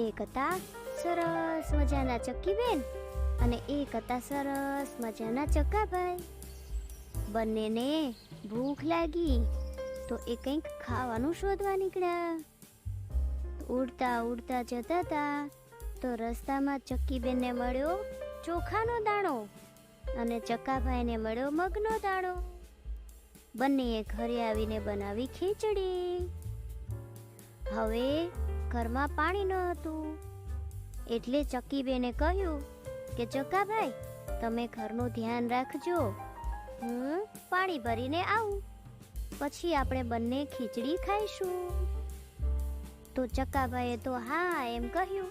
એક હતા સરસ મજાના ચક્કીબેન અને એક હતા સરસ મજાના ચક્કાભાઈ. બંનેને ભૂખ લાગી તો એ કંઈક ખાવાનું શોધવા નીકળ્યા. ઉડતા ઉડતા જતા હતા તો રસ્તામાં ચક્કીબેનને મળ્યો ચોખાનો દાણો અને ચક્કાભાઈને મળ્યો મગનો દાણો. બંનેએ ઘરે આવીને બનાવી ખીચડી. હવે ઘરમાં પાણી ન હતું એટલે ચક્કીબેને કહ્યું કે ચક્કાભાઈ, તમે ઘરનું ધ્યાન રાખજો, હું પાણી ભરીને આવું, પછી આપણે બંને ખીચડી ખાઈશું. તો ચક્કાભાઈએ તો હા એમ કહ્યું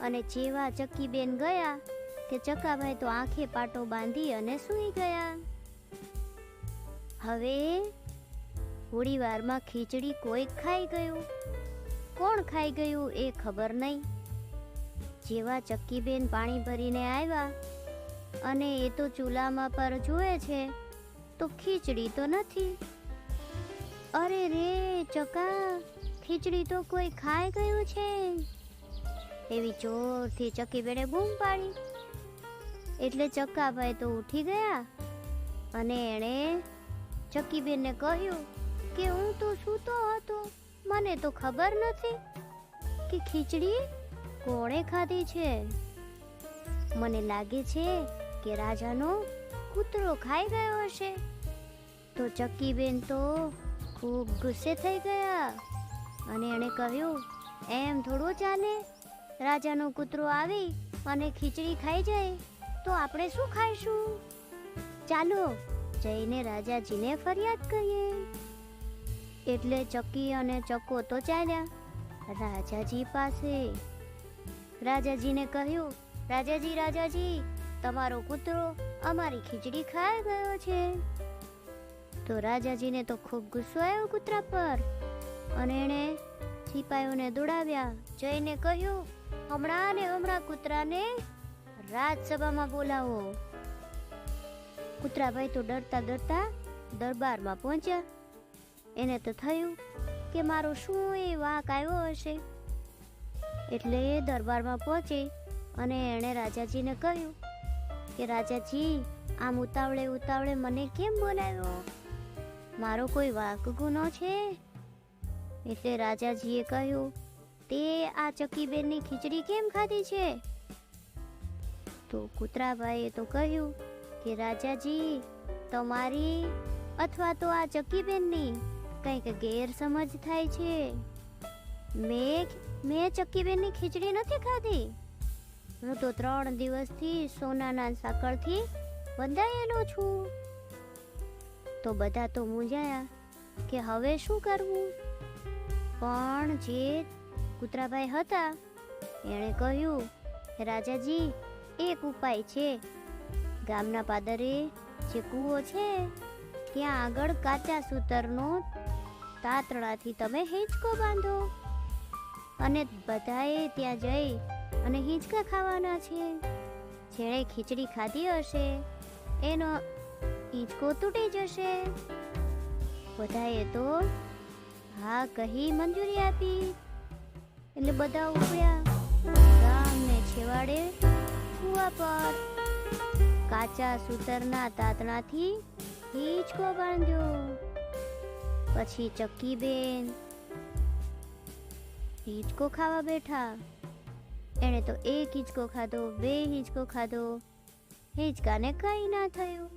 અને જેવા ચક્કીબેન ગયા કે ચક્કાભાઈ તો આંખે પાટો બાંધી અને સૂઈ ગયા. હવે થોડી વારમાં ખીચડી કોઈક ખાઈ ગયું. કોણ ખાઈ ગયું એ ખબર નહીં. જેવા ચક્કીબેન પાણી ભરીને આવ્યા અને એ તો ચૂલામાં પર જુએ છે તો ખીચડી તો નથી. અરે રે ચક્કા, ખીચડી તો કોઈ ખાઈ ગયું છે, એવી જોરથી ચક્કીબેને બૂમ પાડી. એટલે ચક્કાભાઈ તો ઉઠી ગયા અને એણે ચક્કીબેનને કહ્યું કે હું તો સૂતો હતો, મને તો ખબર નથી કે ખીચડી કોણે ખાધી છે. મને લાગે છે કે રાજાનો કૂતરો ખાઈ ગયો હશે. તો ચક્કીબેન તો ખૂબ ગુસ્સે થઈ ગયા અને એણે કહ્યું, એમ થોડું ચાલે, રાજાનો કૂતરો આવી અને ખીચડી ખાઈ જાય તો આપણે શું ખાઈશું? ચાલો જઈને રાજાજીને ફરિયાદ કરીએ. એટલે ચક્કી અને ચક્કો તો ચાલ્યા રાજાજી પાસે. રાજાજીને કહ્યું, રાજાજી રાજાજી, તમારો કૂતરો અમારી ખીચડી ખાઈ ગયો છે. તો રાજાજીને તો ખૂબ ગુસ્સો આવ્યો કૂતરા પર અને એણે સિપાહીઓને દોડાવ્યા. જઈને કહ્યું, હમણાં ને હમણાં કૂતરાને રાજસભામાં બોલાવો. કૂતરાભાઈ તો ડરતા ડરતા દરબારમાં પહોંચ્યા. એને તો થયું કે મારો શું એ વાંક આવ્યો હશે. એટલે એ દરબારમાં પહોંચી અને એણે રાજાજીને કહ્યું કે રાજાજી, આમ ઉતાવળે ઉતાવળે મને કેમ બોલાવ્યો? મારો કોઈ વાંક ગુનો છે? એટલે રાજાજીએ કહ્યું, તે આ ચક્કીબેનની ખીચડી કેમ ખાધી છે? તો કૂતરાભાઈએ તો કહ્યું કે રાજાજી, તમારી અથવા તો આ ચક્કીબેનની કંઈક ગેરસમજ થાય છે. મેં ચક્કીબેનની ખીચડી નથી ખાધી. હું તો 3 દિવસથી સોનાના સાંકળથી બંધાયેલો છું. તો બધા તો મૂંઝાયા કે હવે શું કરવું. પણ જે કૂતરાભાઈ હતા એણે કહ્યું, રાજાજી, એક ઉપાય છે. ગામના પાદરે જે કૂવો છે ત્યાં આગળ કાચા સૂતરનો તાતણાથી તમે હિંચકો બાંધો અને બધાએ ત્યાં જઈ અને હિંચકા ખાવાના છે. જેણે ખીચડી ખાધી હશે એનો હિંચકો તૂટી જશે. બધાએ તો હા કહી મંજૂરી આપી. એટલે બધા ઉપડ્યા. ગામને છેવાડે કૂવા પર કાચા સૂતરના તાતણાથી હિંચકો બાંધ્યો. પછી ચક્કીબેન હિંચકો ખાવા બેઠા. એણે તો 1 હિંચકો ખાધો, 2 હિંચકો ખાધો, હિંચકાને કંઈ ના થયું.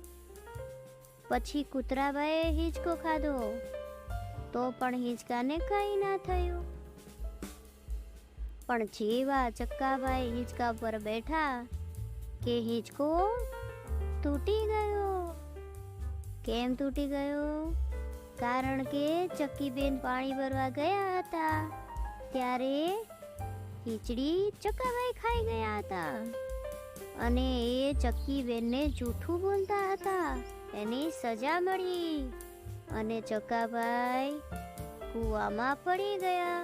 પછી કૂતરાભાઈએ હિંચકો ખાધો તો પણ હિંચકાને કંઈ ના થયું. પણ જેવા ચક્કાભાઈ હિંચકા પર બેઠા કે હિંચકો તૂટી ગયો. કેમ તૂટી ગયો? કારણ કે ચક્કીબેન પાણી ભરવા ગયા હતા ત્યારે ખીચડી ચક્કાભાઈ ખાઈ ગયા હતા અને એ ચક્કીબેનને જૂઠું બોલતા હતા. એની સજા મળી અને ચક્કાભાઈ કૂવામાં પડી ગયા.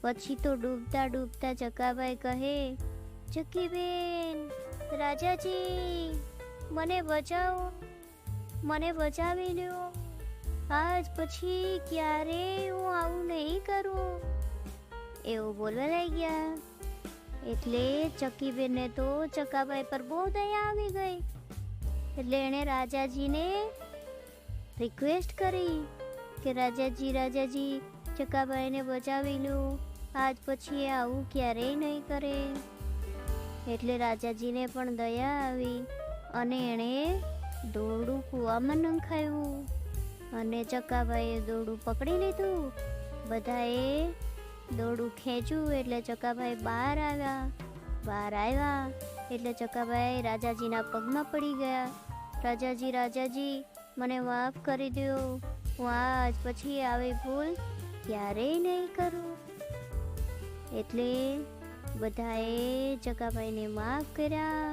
પછી તો ડૂબતા ડૂબતા ચક્કાભાઈ કહે, ચક્કીબેન, રાજાજી, મને બચાવો, મને બચાવી લ્યો. આજ પછી ક્યારે હું આવું નહીં કરું. એવું બોલવા લાગ્યા. એટલે ચક્કીબેનને તો ચકાભાઈ પર બહુ દયા આવી ગઈ. એટલે એણે રાજાજીને રિક્વેસ્ટ કરી કે રાજાજી ચકાભાઈને બચાવી લો, આજ પછી એ આવું ક્યારેય નહીં કરે. એટલે રાજાજીને પણ દયા આવી અને એણે દોરડું કૂવામાં નંખાયું અને ચકાભાઈએ દોરડું પકડી લીધું. બધાએ દોરડું ખેંચ્યું એટલે ચકાભાઈ બહાર આવ્યા એટલે ચકાભાઈ રાજાજીના પગમાં પડી ગયા. રાજાજી મને માફ કરી દો, હું આજ પછી આવી ભૂલ ક્યારેય નહીં કરું. એટલે બધાએ ચકાભાઈને માફ કર્યા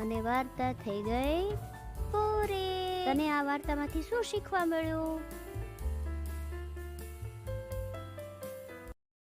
અને વાર્તા થઈ ગઈ પૂરી. તને આ વાર્તામાંથી શું શીખવા મળ્યું?